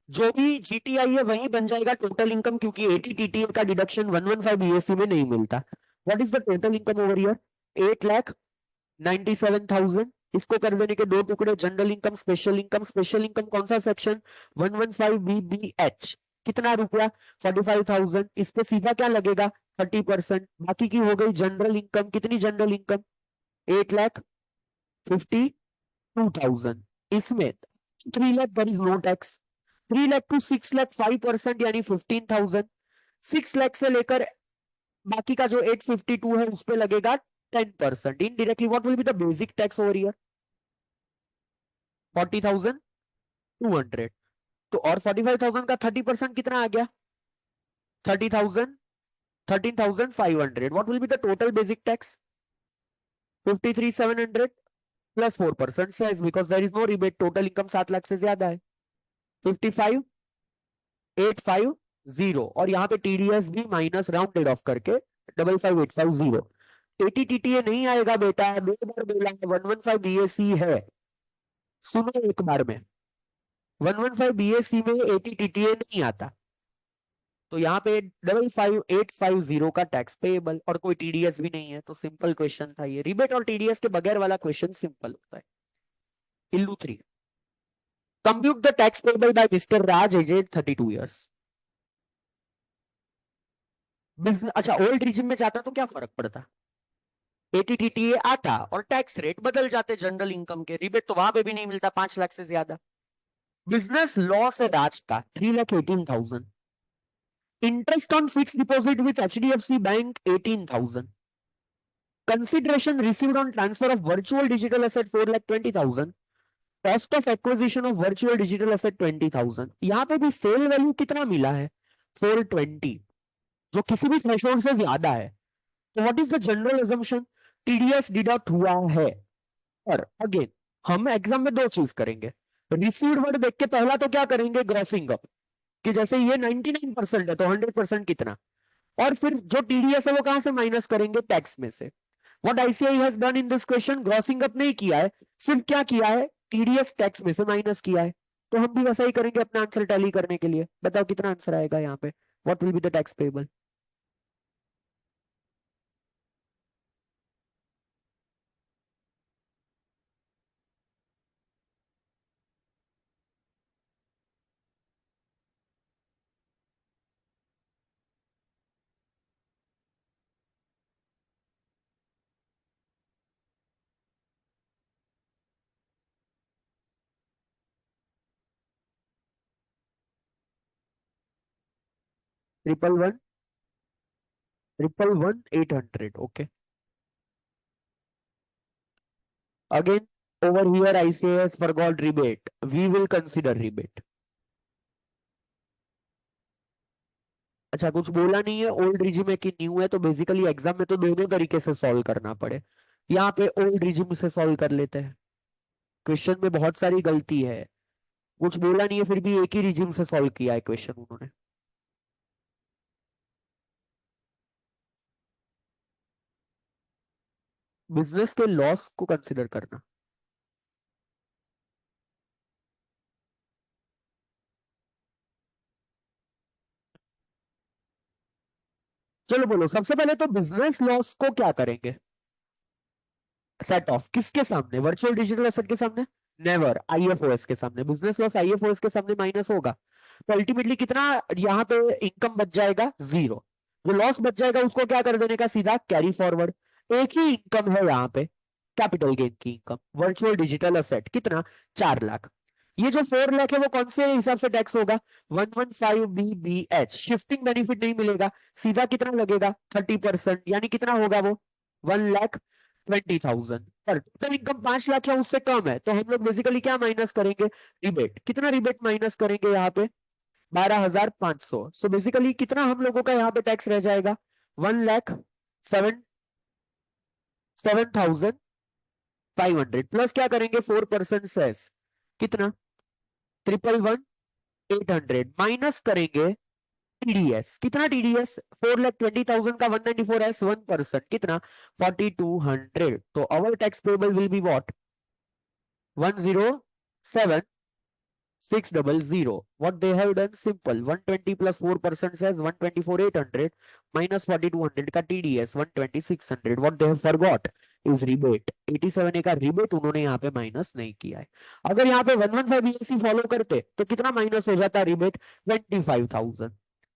जो भी जीटीआई है वही बन जाएगा टोटल इनकम, क्योंकि 80 टीटीए का डिडक्शन 115 बीएसई में नहीं मिलता। What is the total income over here, 8,97,000। इसको कर देने के दो टुकड़े, general income special income. Special income कौन सा सेक्शन, 115BBH। कितना रुपया, 45,000। इस पे सीधा क्या लगेगा, 30%। बाकी की हो गई जनरल इनकम, कितनी जनरल इनकम, 8,52,000। इसमें 3 lakh, there is no tax. 3 lakh to 6 lakh 5% यानी 15,000। 6 लाख से लेकर बाकी का जो 852 है उस पे लगेगा 10%। Indirectly what will be the basic tax over year? 40,200। तो और 45,000 का 30% कितना आ गया? 30,000, 13,500। What will be the total basic tax? 53,700 plus 4% cess, because there is no rebate. Total income 7 lakh से ज्यादा है। 55,850 और यहाँ पे टीडीएस भी माइनस राउंडेड ऑफ करके 55,850। एटीटीटीए नहीं आएगा बेटा, 2 बार बोला है। 115 बीएससी है, सुनो एक बार में। 115 बीएससी में एटीटीटीए नहीं आता, तो यहाँ पे 55,850 का टैक्स पेएबल और कोई टीडीएस भी नहीं है। तो सिंपल क्वेश्चन था ये। रिबेट और टीडीएस के बगैर वाला क्वेश्चन सिंपल होता है। इल्लू 3, compute the tax payable by mister Raj aged 32 years. Business, अच्छा ओल्ड रिजिम में जाता तो क्या फर्क पड़ता? एटीटीटीए आता और टैक्स रेट बदल जाते जनरल इनकम के। रिबेट तो वहां पे भी नहीं मिलता 5 लाख से ज्यादा। बिजनेस लॉस है राज का 3,18,000। Interest on fix deposit with HDFC bank 18,000। Consideration received on transfer of virtual digital asset 4,20,000। Cost of acquisition of virtual digital asset 20,000। यहाँ पे भी सेल वैल्यू कितना मिला है? 420, जो किसी भी थ्रेशोल्ड से ज्यादा है। तो what is the general assumption? TDS deduct हुआ है। और अगेन हम एग्जाम में दो चीज करेंगे। रिसीव्ड वर्ड देख के पहला तो क्या करेंगे? ग्रॉसिंग अप, कि जैसे ये 99% है तो 100% कितना, और फिर जो टीडीएस है वो कहां से माइनस करेंगे? टैक्स में से। What ICI has done in this question, grossing up नहीं किया है, सिर्फ क्या किया है? टीडीएस टैक्स में से माइनस किया है। तो हम भी वैसा ही करेंगे अपना आंसर टैली करने के लिए। बताओ कितना आंसर आएगा यहाँ पे? What will be the tax payable? 111, 111,800। Okay, again over here ICAS forgot rebate, we will consider rebate। अच्छा कुछ बोला नहीं है ओल्ड रिजिम है कि न्यू है, तो बेसिकली एग्जाम में तो दोनों तरीके से सॉल्व करना पड़े। यहाँ पे ओल्ड रिजिम से सॉल्व कर लेते हैं। क्वेश्चन में बहुत सारी गलती है, कुछ बोला नहीं है फिर भी एक ही रिजिम से सॉल्व किया है क्वेश्चन उन्होंने। बिजनेस के लॉस को कंसिडर करना। चलो बोलो, सबसे पहले तो बिजनेस लॉस को क्या करेंगे? सेट ऑफ किसके सामने? वर्चुअल डिजिटल एसेट के सामने? नेवर, आईएफओएस के सामने। बिजनेस लॉस आईएफओएस के सामने माइनस होगा, तो अल्टीमेटली कितना यहाँ पे इनकम बच जाएगा? 0। जो लॉस बच जाएगा उसको क्या कर देने का? सीधा कैरी फॉरवर्ड। एक ही इनकम है यहाँ पे, कैपिटल गेन की इनकम। वर्चुअल डिजिटल एसेट कितना? 4 लाख। ये जो 4 लाख है वो कौन से हिसाब से टैक्स होगा? 115 BBH। शिफ्टिंग बेनिफिट नहीं मिलेगा, सीधा कितना लगेगा? 30%। यानी कितना होगा वो? 1,20,000। पर टोटल इनकम 5 लाख है, उससे कम है, तो हम लोग बेसिकली क्या माइनस करेंगे? रिबेट। कितना रिबेट माइनस करेंगे यहाँ पे? 12,500। सो बेसिकली कितना हम लोगों का यहाँ पे टैक्स रह जाएगा? 1,07,500 प्लस क्या करेंगे? 4% सेस, कितना? 1,11,800 माइनस करेंगे टीडीएस। कितना टीडीएस? 4,20,000 का 194 एस 1%, कितना? 4,200। तो our tax payable will be what? 107,600। What they have done? Simple, 120 plus 4% says 124,800 minus 4,200 का TDS 120,600। What they have forgot is rebate। 87 का रिबेट उन्होंने यहाँ पे माइनस नहीं किया है। अगर यहाँ पे 115 BSC फॉलो करते तो कितना माइनस हो जाता रिबेट? 25,000।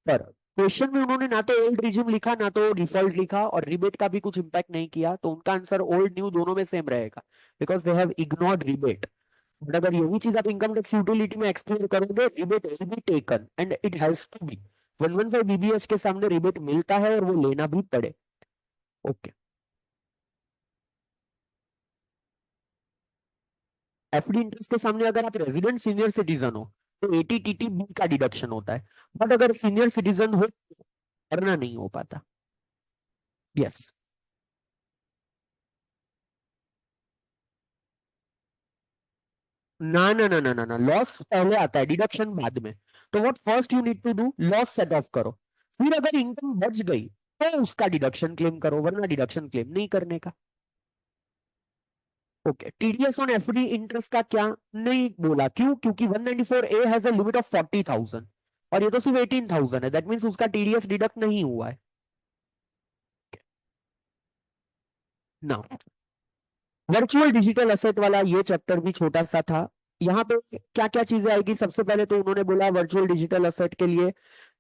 पर क्वेश्चन में उन्होंने ना तो ओल्ड रिजिम लिखा ना तो डिफॉल्ट लिखा, और रिबेट का भी कुछ इंपैक्ट नहीं किया, तो उनका आंसर ओल्ड न्यू दोनों में सेम रहेगा, because they have ignored rebate. But अगर यही चीज आप इनकम टैक्स यूटिलिटी में एक्सप्लेन करोगे, rebate will be taken and it has to be, 115 BBH के सामने रिबेट मिलता है और वो लेना भी पड़े। ओके। एफडी इंटरेस्ट के सामने अगर आप रेजिडेंट सीनियर सिटीजन हो तो एटीटीटी बी का डिडक्शन होता है, बट अगर सीनियर सिटीजन हो करना नहीं हो पाता। यस। ना ना ना ना ना ना, लॉस पहले आता है, डिडक्शन बाद में। तो what first you need to do, loss set off करो, फिर अगर इनकम बच गई तो उसका डिडक्शन क्लेम करो, वरना डिडक्शन क्लेम नहीं करने का। Okay. TDS on FD interest का क्या नहीं बोला, क्यों? क्योंकि 194A has a limit of 40,000 और ये तो सिर्फ 18,000 है, दैट मींस उसका टीडीएस डिडक्ट नहीं हुआ है ना। वर्चुअल डिजिटल एसेट वाला ये चैप्टर भी छोटा सा था। यहाँ पे क्या क्या चीजें आएगी, सबसे पहले तो उन्होंने बोला वर्चुअल डिजिटल एसेट के लिए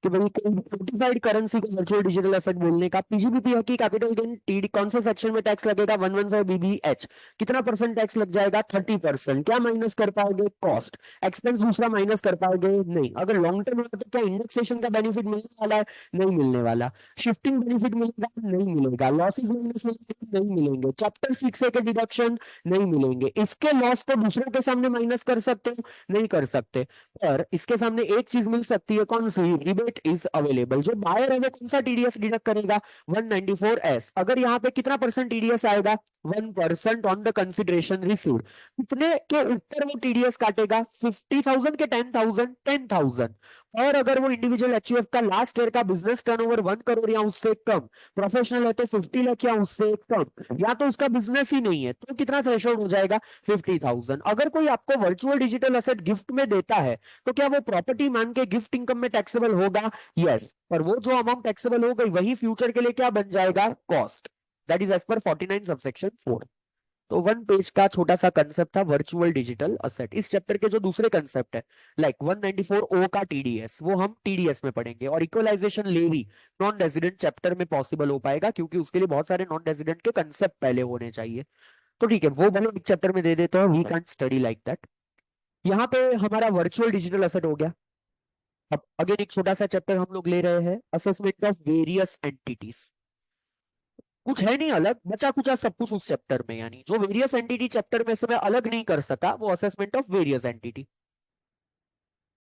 कि भाई कोई नोटिफाइड करेंसी को वर्चुअल डिजिटल एसेट बोलने का, पीजीबीपी है कि कैपिटल गेन टीडी कौन से सेक्शन में टैक्स लगेगा, 115 बीबीएच, कितना परसेंट टैक्स लग जाएगा, 30%। क्या माइनस कर पाओगे, कॉस्ट। एक्सपेंस दूसरा माइनस कर पाओगे नहीं। अगर लॉन्ग टर्म है तो क्या इंडेक्सेशन का बेनिफिट मिलने वाला है, नहीं मिलने वाला। शिफ्टिंग बेनिफिट मिलेगा, नहीं मिलेगा। लॉसेस माइनस मिलेंगे, नहीं मिलेंगे। चैप्टर 6A के डिडक्शन नहीं मिलेंगे। इसके लॉस को दूसरों के सामने माइनस कर सकते हो, नहीं कर सकते। पर इसके सामने एक चीज मिल सकती है, कौन सी, रिबेट इज अवेलेबल। जो बायर है वो कौन सा टीडीएस डिडक्ट करेगा, 194S। अगर यहाँ पे कितना परसेंट टीडीएस आएगा, 1% ऑन द कंसिडरेशन रिसीव्ड। कितने के ऊपर वो टीडीएस काटेगा, 50,000 के 10,000, 10,000। और अगर वो इंडिविजुअल एचयूएफ का लास्ट ईयर का बिजनेस टर्नओवर 1 करोड़ या उससे कम, प्रोफेशनल है तो 50 लाख या उससे कम, या तो उसका बिजनेस ही नहीं है, तो कितना थ्रेशोल्ड हो जाएगा, 50,000। अगर कोई आपको वर्चुअल डिजिटल एसेट गिफ्ट में देता है तो क्या वो प्रॉपर्टी मान के गिफ्ट इनकम में टैक्सेबल होगा, यस। पर वो जो अमाउंट टैक्सेबल हो गई वही फ्यूचर के लिए क्या बन जाएगा, cost. That is as per 49 subsection 4। तो 1 पेज का छोटा सा कंसेप्ट था वर्चुअल डिजिटल असेट। इस चैप्टर के जो दूसरे कंसेप्ट है लाइक 194O का टीडीएस, वो हम टीडीएस में पढ़ेंगे। और equalisation levy non resident chapter में पॉसिबल हो पाएगा, क्योंकि उसके लिए बहुत सारे नॉन रेजिडेंट के कंसेप्ट पहले होने चाहिए। तो ठीक है, वो भले एक चैप्टर में दे देते हो, we can't study like that. यहाँ पे हमारा वर्चुअल डिजिटल असेट हो गया। अब अगेन एक छोटा सा चैप्टर हम लोग ले रहे हैं, असेसमेंट ऑफ वेरियस एंटिटीज। कुछ है नहीं अलग, बचा कुचा सब कुछ उस चैप्टर में, यानी जो वेरियस एंटिटी चैप्टर में से मैं अलग नहीं कर सका, वो असेसमेंट ऑफ वेरियस एंटिटी।